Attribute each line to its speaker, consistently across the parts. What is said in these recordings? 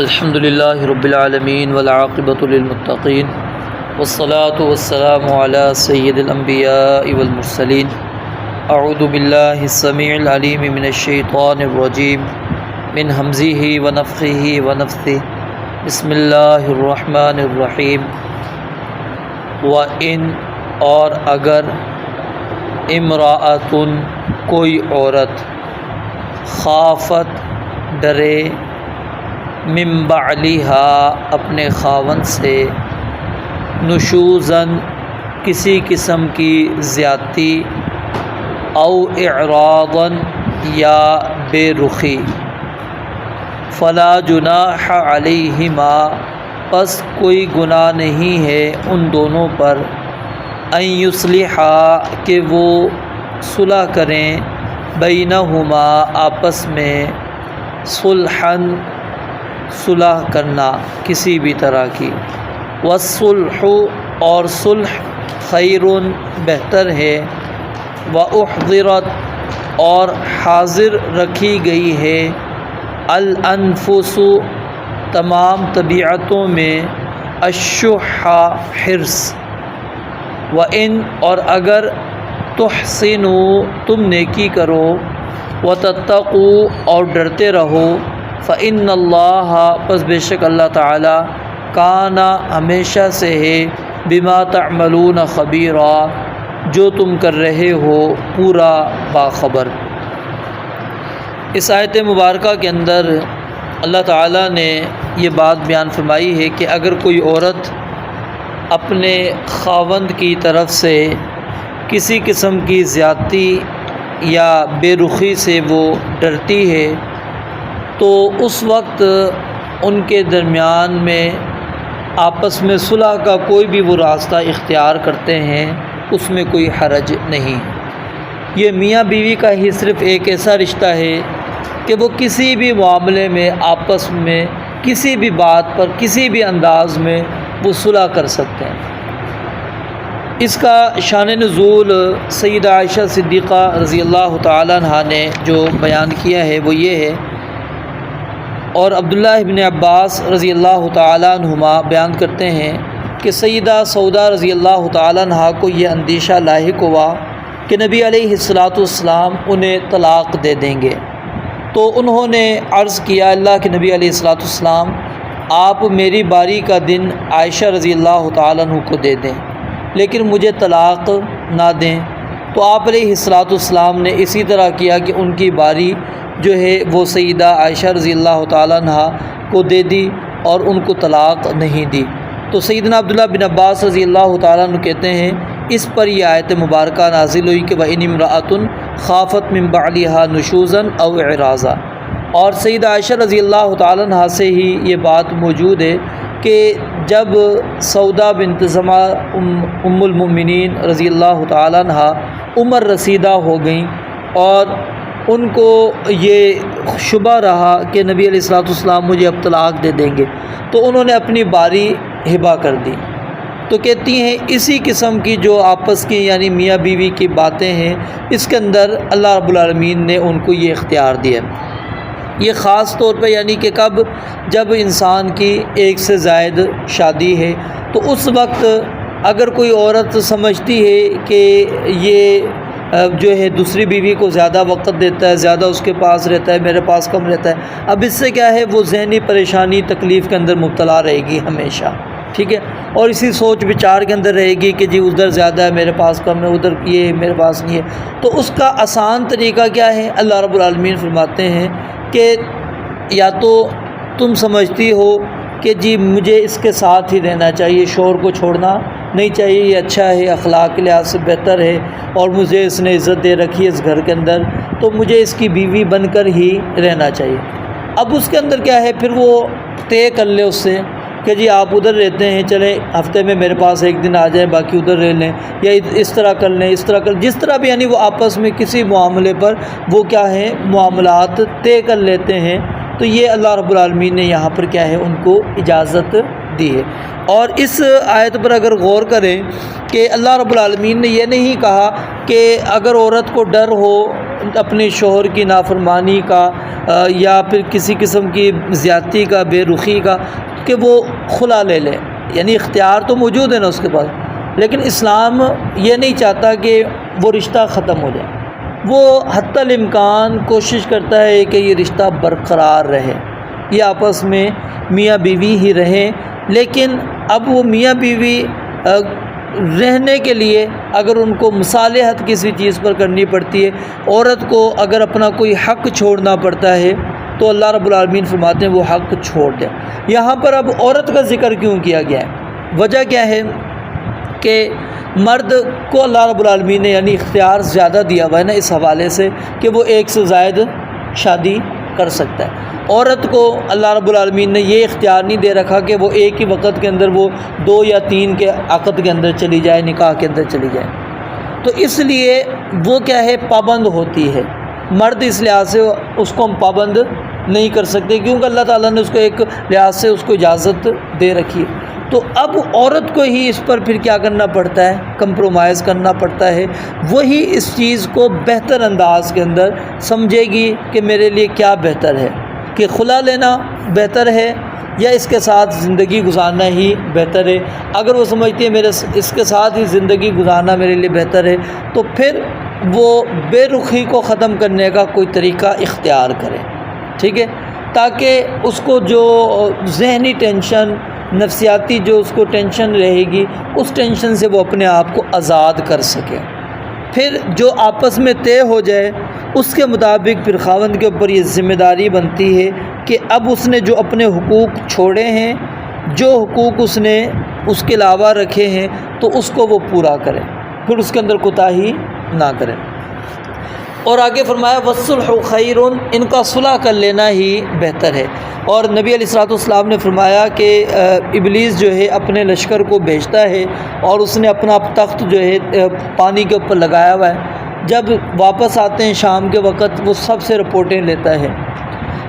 Speaker 1: الحمد للہ رب العالمین والعاقبۃ للمتقین والصلاة والسلام علی سید الانبیاء والمرسلین اعوذ باللہ السمیع العلیم من الشیطان الرجیم من ہمزہ ونفخہ ونفثہ بسم اللہ الرحمن الرحیم وَإِنْ اور اگر امرأۃ کوئی عورت خافت ڈرے من بعلها اپنے خاوند سے نشوزاً کسی قسم کی زیادتی او اعراضاً یا بے رخی فلا جناح علیہما پس کوئی گناہ نہیں ہے ان دونوں پر ان یصلحا کہ وہ صلح کریں بینہما آپس میں صلحاً صلح کرنا کسی بھی طرح کی والصلح اور صلح خیر بہتر ہے واحضرت اور حاضر رکھی گئی ہے الانفس تمام طبیعتوں میں الشح حرص وَإِنْ اور اگر تحسنوا تم نیکی کرو وتتقوا اور ڈرتے رہو فإن اللہ پس بے شک اللہ تعالی کان ہمیشہ سے ہے بما تعملون خبیرا جو تم کر رہے ہو پورا باخبر۔ اس آیت مبارکہ کے اندر اللہ تعالیٰ نے یہ بات بیان فرمائی ہے کہ اگر کوئی عورت اپنے خاوند کی طرف سے کسی قسم کی زیادتی یا بے رخی سے وہ ڈرتی ہے تو اس وقت ان کے درمیان میں آپس میں صلح کا کوئی بھی وہ راستہ اختیار کرتے ہیں اس میں کوئی حرج نہیں۔ یہ میاں بیوی کا ہی صرف ایک ایسا رشتہ ہے کہ وہ کسی بھی معاملے میں آپس میں کسی بھی بات پر کسی بھی انداز میں وہ صلح کر سکتے ہیں۔ اس کا شان نزول سیدہ عائشہ صدیقہ رضی اللہ تعالیٰ عنہ نے جو بیان کیا ہے وہ یہ ہے، اور عبداللہ ابن عباس رضی اللہ تعالیٰ عنہما بیان کرتے ہیں کہ سیدہ سودا رضی اللہ تعالیٰ عنہ کو یہ اندیشہ لاحق ہوا کہ نبی علیہ السلام انہیں طلاق دے دیں گے، تو انہوں نے عرض کیا اللہ کے نبی علیہ السلام آپ میری باری کا دن عائشہ رضی اللہ تعالیٰ عنہ کو دے دیں لیکن مجھے طلاق نہ دیں۔ تو آپ علیہ السلام نے اسی طرح کیا کہ ان کی باری جو ہے وہ سیدہ عائشہ رضی اللہ تعالیٰ عنہ کو دے دی اور ان کو طلاق نہیں دی۔ تو سیدنا عبداللہ بن عباس رضی اللہ تعالیٰ عنہ کہتے ہیں اس پر یہ آیت مبارکہ نازل ہوئی کہ وَإِنِ امْرَأَةٌ خَافَتْ مِن بَعْلِهَا نُشُوزًا أَوْ إِعْرَاضًا، اور سیدہ عائشہ رضی اللہ تعالیٰ عنہ سے ہی یہ بات موجود ہے کہ جب سودا بنت زمعہ ام المؤمنین رضی اللہ تعالیٰ عنہ عمر رسیدہ ہو گئیں اور ان کو یہ شبہ رہا کہ نبی علیہ السلام مجھے اب طلاق دے دیں گے، تو انہوں نے اپنی باری ہبہ کر دی۔ تو کہتی ہیں اسی قسم کی جو آپس کی یعنی میاں بیوی کی باتیں ہیں اس کے اندر اللہ رب العالمین نے ان کو یہ اختیار دیا۔ یہ خاص طور پہ یعنی کہ کب جب انسان کی ایک سے زائد شادی ہے تو اس وقت اگر کوئی عورت سمجھتی ہے کہ یہ جو ہے دوسری بیوی کو زیادہ وقت دیتا ہے، زیادہ اس کے پاس رہتا ہے، میرے پاس کم رہتا ہے، اب اس سے کیا ہے وہ ذہنی پریشانی تکلیف کے اندر مبتلا رہے گی ہمیشہ، ٹھیک ہے، اور اسی سوچ بچار کے اندر رہے گی کہ جی ادھر زیادہ ہے میرے پاس کم ہے، ادھر یہ میرے پاس نہیں ہے۔ تو اس کا آسان طریقہ کیا ہے؟ اللہ رب العالمین فرماتے ہیں کہ یا تو تم سمجھتی ہو کہ جی مجھے اس کے ساتھ ہی رہنا چاہیے، شوہر کو چھوڑنا نہیں چاہیے، یہ اچھا ہے، اخلاق کے لحاظ سے بہتر ہے اور مجھے اس نے عزت دے رکھی ہے اس گھر کے اندر، تو مجھے اس کی بیوی بن کر ہی رہنا چاہیے۔ اب اس کے اندر کیا ہے پھر وہ طے کر لے اس سے کہ جی آپ ادھر رہتے ہیں، چلیں ہفتے میں میرے پاس ایک دن آ جائیں باقی ادھر رہ لیں، یا اس طرح کر لیں، اس طرح کر جس طرح بھی یعنی وہ آپس میں کسی معاملے پر وہ کیا ہے معاملات طے کر لیتے ہیں۔ تو یہ اللہ رب العالمین نے یہاں پر کیا ہے ان کو اجازت دی ہے۔ اور اس آیت پر اگر غور کریں کہ اللہ رب العالمین نے یہ نہیں کہا کہ اگر عورت کو ڈر ہو اپنے شوہر کی نافرمانی کا یا پھر کسی قسم کی زیادتی کا، بے رخی کا، کہ وہ خلا لے لے، یعنی اختیار تو موجود ہے نا اس کے پاس، لیکن اسلام یہ نہیں چاہتا کہ وہ رشتہ ختم ہو جائے۔ وہ حتی الامکان کوشش کرتا ہے کہ یہ رشتہ برقرار رہے، یہ آپس میں میاں بیوی ہی رہیں، لیکن اب وہ میاں بیوی رہنے کے لیے اگر ان کو مصالحت کسی چیز پر کرنی پڑتی ہے، عورت کو اگر اپنا کوئی حق چھوڑنا پڑتا ہے تو اللہ رب العالمین فرماتے ہیں وہ حق چھوڑ دیں۔ یہاں پر اب عورت کا ذکر کیوں کیا گیا ہے؟ وجہ کیا ہے کہ مرد کو اللہ رب العالمین نے یعنی اختیار زیادہ دیا ہوا ہے نا اس حوالے سے کہ وہ ایک سے زائد شادی کر سکتا ہے۔ عورت کو اللہ رب العالمین نے یہ اختیار نہیں دے رکھا کہ وہ ایک ہی وقت کے اندر وہ 2 یا 3 کے عقد کے اندر چلی جائے، نکاح کے اندر چلی جائے، تو اس لیے وہ کیا ہے پابند ہوتی ہے۔ مرد اس لحاظ سے اس کو ہم پابند نہیں کر سکتے کیونکہ اللہ تعالیٰ نے اس کو ایک لحاظ سے اس کو اجازت دے رکھی ہے۔ تو اب عورت کو ہی اس پر پھر کیا کرنا پڑتا ہے؟ کمپرومائز کرنا پڑتا ہے۔ وہی اس چیز کو بہتر انداز کے اندر سمجھے گی کہ میرے لیے کیا بہتر ہے، کہ خلا لینا بہتر ہے یا اس کے ساتھ زندگی گزارنا ہی بہتر ہے۔ اگر وہ سمجھتی ہے میرے اس کے ساتھ ہی زندگی گزارنا میرے لیے بہتر ہے، تو پھر وہ بے رخی کو ختم کرنے کا کوئی طریقہ اختیار کرے، ٹھیک ہے، تاکہ اس کو جو ذہنی ٹینشن، نفسیاتی جو اس کو ٹینشن رہے گی، اس ٹینشن سے وہ اپنے آپ کو آزاد کر سکے۔ پھر جو آپس میں طے ہو جائے اس کے مطابق پھر خاوند کے اوپر یہ ذمہ داری بنتی ہے کہ اب اس نے جو اپنے حقوق چھوڑے ہیں، جو حقوق اس نے اس کے علاوہ رکھے ہیں، تو اس کو وہ پورا کرے، پھر اس کے اندر کوتاہی نہ کرے۔ اور آگے فرمایا والصلح خیر، ان کا صلح کر لینا ہی بہتر ہے۔ اور نبی علیہ الصلوۃ والسلام نے فرمایا کہ ابلیس جو ہے اپنے لشکر کو بھیجتا ہے اور اس نے اپنا تخت جو ہے پانی کے اوپر لگایا ہوا ہے، جب واپس آتے ہیں شام کے وقت وہ سب سے رپورٹیں لیتا ہے،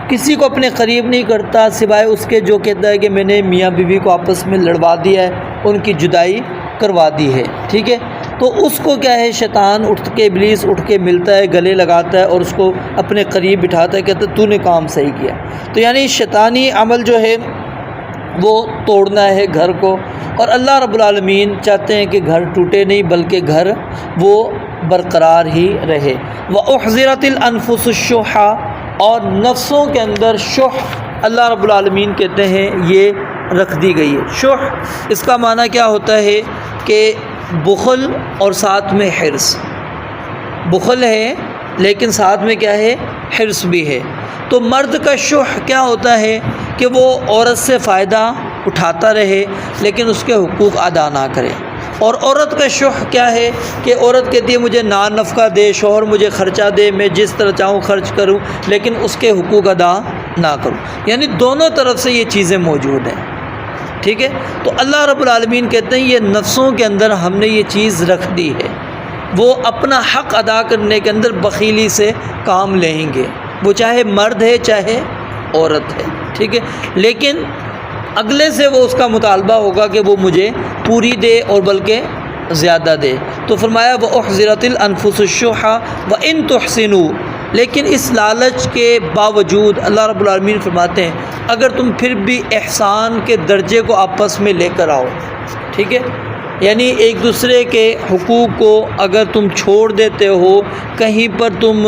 Speaker 1: کسی کو اپنے قریب نہیں کرتا سوائے اس کے جو کہتا ہے کہ میں نے میاں بیوی کو آپس میں لڑوا دیا ہے، ان کی جدائی کروا دی ہے، ٹھیک ہے۔ تو اس کو کیا ہے شیطان ابلیس اٹھ کے ملتا ہے، گلے لگاتا ہے اور اس کو اپنے قریب بٹھاتا ہے، کہتا ہے تو نے کام صحیح کیا۔ تو یعنی شیطانی عمل جو ہے وہ توڑنا ہے گھر کو، اور اللہ رب العالمین چاہتے ہیں کہ گھر ٹوٹے نہیں بلکہ گھر وہ برقرار ہی رہے۔ وَأُحْضِرَتِ الْأَنفُسُ الشُّحَّ، اور نفسوں کے اندر شح اللہ رب العالمین کہتے ہیں یہ رکھ دی گئی ہے۔ شح اس کا معنی کیا ہوتا ہے کہ بخل اور ساتھ میں حرص، بخل ہے لیکن ساتھ میں کیا ہے حرص بھی ہے۔ تو مرد کا شح کیا ہوتا ہے کہ وہ عورت سے فائدہ اٹھاتا رہے لیکن اس کے حقوق ادا نہ کرے، اور عورت کا شح کیا ہے کہ عورت کہتی ہے مجھے نان نفقہ دے، شوہر مجھے خرچہ دے، میں جس طرح چاہوں خرچ کروں لیکن اس کے حقوق ادا نہ کروں، یعنی دونوں طرف سے یہ چیزیں موجود ہیں، ٹھیک ہے۔ تو اللہ رب العالمین کہتے ہیں یہ نفسوں کے اندر ہم نے یہ چیز رکھ دی ہے، وہ اپنا حق ادا کرنے کے اندر بخیلی سے کام لیں گے، وہ چاہے مرد ہے چاہے عورت ہے، ٹھیک ہے، لیکن اگلے سے وہ اس کا مطالبہ ہوگا کہ وہ مجھے پوری دے اور بلکہ زیادہ دے۔ تو فرمایا وَأُحْضِرَتِ الْأَنفُسُ الشُّحَّ وَإِن تُحْسِنُوا، لیکن اس لالچ کے باوجود اللہ رب العالمین فرماتے ہیں اگر تم پھر بھی احسان کے درجے کو آپس میں لے کر آؤ، ٹھیک ہے، یعنی ایک دوسرے کے حقوق کو اگر تم چھوڑ دیتے ہو، کہیں پر تم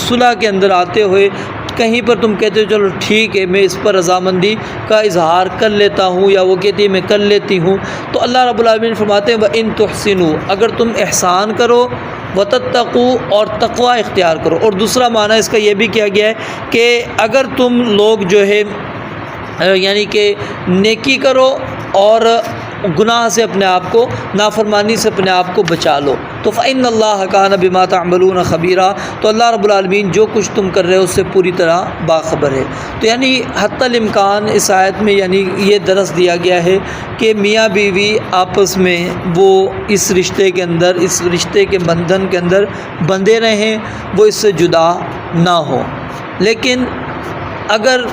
Speaker 1: صلح کے اندر آتے ہوئے کہیں پر تم کہتے ہو چلو ٹھیک ہے میں اس پر رضامندی کا اظہار کر لیتا ہوں، یا وہ کہتی ہے میں کر لیتی ہوں، تو اللہ رب العالمین فرماتے ہیں وَإِن تُحْسِنُوا، اگر تم احسان کرو، وَتَتَّقُوا، اور تقوی اختیار کرو۔ اور دوسرا معنی اس کا یہ بھی کیا گیا ہے کہ اگر تم لوگ جو ہے یعنی کہ نیکی کرو اور گناہ سے اپنے آپ کو، نافرمانی سے اپنے آپ کو بچا لو، تو فَإِنَّ اللَّهَ كَانَ بِمَا تَعْمَلُونَ خَبِيرًا، تو اللہ رب العالمین جو کچھ تم کر رہے ہو اس سے پوری طرح باخبر ہے۔ تو یعنی حتی الامکان اس آیت میں یعنی یہ درس دیا گیا ہے کہ میاں بیوی آپس میں وہ اس رشتے کے اندر، اس رشتے کے بندھن کے اندر بندھے رہیں، وہ اس سے جدا نہ ہوں، لیکن اگر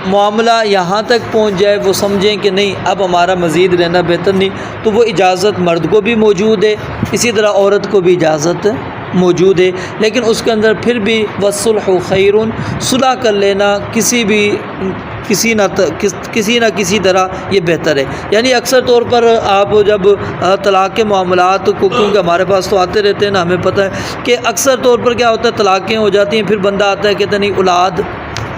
Speaker 1: معاملہ یہاں تک پہنچ جائے وہ سمجھیں کہ نہیں اب ہمارا مزید رہنا بہتر نہیں، تو وہ اجازت مرد کو بھی موجود ہے، اسی طرح عورت کو بھی اجازت موجود ہے، لیکن اس کے اندر پھر بھی والصلح خیر، صلح کر لینا کسی نہ کسی طرح یہ بہتر ہے۔ یعنی اکثر طور پر آپ جب طلاق کے معاملات کو، کیونکہ ہمارے پاس تو آتے رہتے ہیں نا، ہمیں پتہ ہے کہ اکثر طور پر کیا ہوتا ہے، طلاقیں ہو جاتی ہیں، پھر بندہ آتا ہے کہتا نہیں اولاد،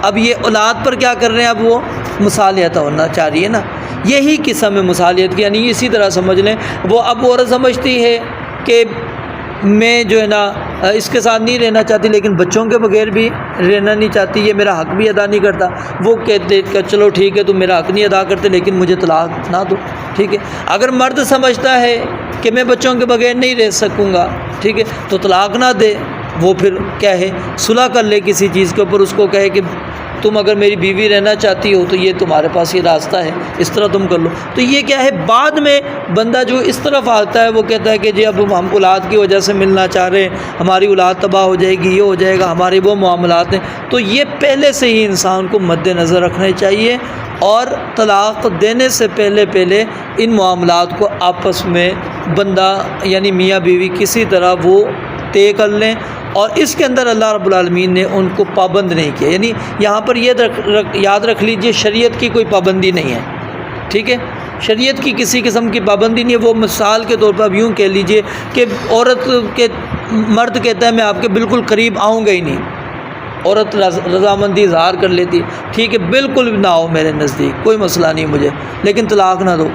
Speaker 1: اب یہ اولاد پر کیا کر رہے ہیں، اب وہ مصالحت ہونا چاہ رہی ہے نا، یہی قسم ہے مصالحت کی، یعنی اسی طرح سمجھ لیں وہ اب عورت سمجھتی ہے کہ میں جو ہے نا اس کے ساتھ نہیں رہنا چاہتی، لیکن بچوں کے بغیر بھی رہنا نہیں چاہتی، یہ میرا حق بھی ادا نہیں کرتا، وہ کہتے کہ چلو ٹھیک ہے تم میرا حق نہیں ادا کرتے لیکن مجھے طلاق نہ دو، ٹھیک ہے۔ اگر مرد سمجھتا ہے کہ میں بچوں کے بغیر نہیں رہ سکوں گا، ٹھیک ہے، تو طلاق نہ دے، وہ پھر کیا ہے صلح کر لے کسی چیز کے اوپر، اس کو کہے کہ تم اگر میری بیوی رہنا چاہتی ہو تو یہ تمہارے پاس یہ راستہ ہے، اس طرح تم کر لو۔ تو یہ کیا ہے، بعد میں بندہ جو اس طرف آتا ہے وہ کہتا ہے کہ جی اب ہم اولاد کی وجہ سے ملنا چاہ رہے ہیں، ہماری اولاد تباہ ہو جائے گی، یہ ہو جائے گا، ہمارے وہ معاملات ہیں۔ تو یہ پہلے سے ہی انسان کو مد نظر رکھنا چاہیے، اور طلاق دینے سے پہلے ان معاملات کو آپس میں بندہ یعنی میاں بیوی کسی طرح وہ طے کر لیں، اور اس کے اندر اللہ رب العالمین نے ان کو پابند نہیں کیا، یعنی یہاں پر یہ یاد رکھ لیجئے شریعت کی کوئی پابندی نہیں ہے، ٹھیک ہے، شریعت کی کسی قسم کی پابندی نہیں ہے۔ وہ مثال کے طور پر اب یوں کہہ لیجئے کہ عورت کے مرد کہتا ہے میں آپ کے بالکل قریب آؤں گا ہی نہیں، عورت رضامندی اظہار کر لیتی ہے، ٹھیک ہے بالکل بھی نہ ہو میرے نزدیک، کوئی مسئلہ نہیں مجھے، لیکن طلاق نہ دو۔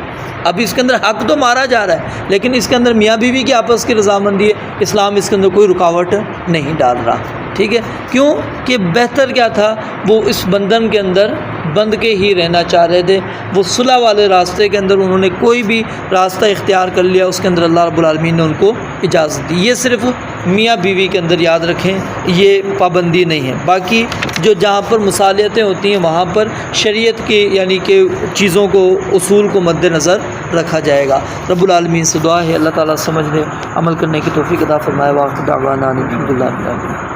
Speaker 1: اب اس کے اندر حق تو مارا جا رہا ہے، لیکن اس کے اندر میاں بیوی کی آپس کی رضامندی ہے، اسلام اس کے اندر کوئی رکاوٹ نہیں ڈال رہا، ٹھیک ہے۔ کیوں کہ بہتر کیا تھا، وہ اس بندھن کے اندر بند کے ہی رہنا چاہ رہے تھے، وہ صلح والے راستے کے اندر انہوں نے کوئی بھی راستہ اختیار کر لیا، اس کے اندر اللہ رب العالمین نے ان کو اجازت دی۔ یہ صرف میاں بیوی کے اندر یاد رکھیں، یہ پابندی نہیں ہے۔ باقی جو جہاں پر مصالحتیں ہوتی ہیں وہاں پر شریعت کی یعنی کہ چیزوں کو، اصول کو مد نظر رکھا جائے گا۔ رب العالمین سے دعا ہے اللہ تعالیٰ سمجھنے عمل کرنے کی توفیق عطا فرمائے۔ واخر دعوانا الحمدللہ رب العالمین۔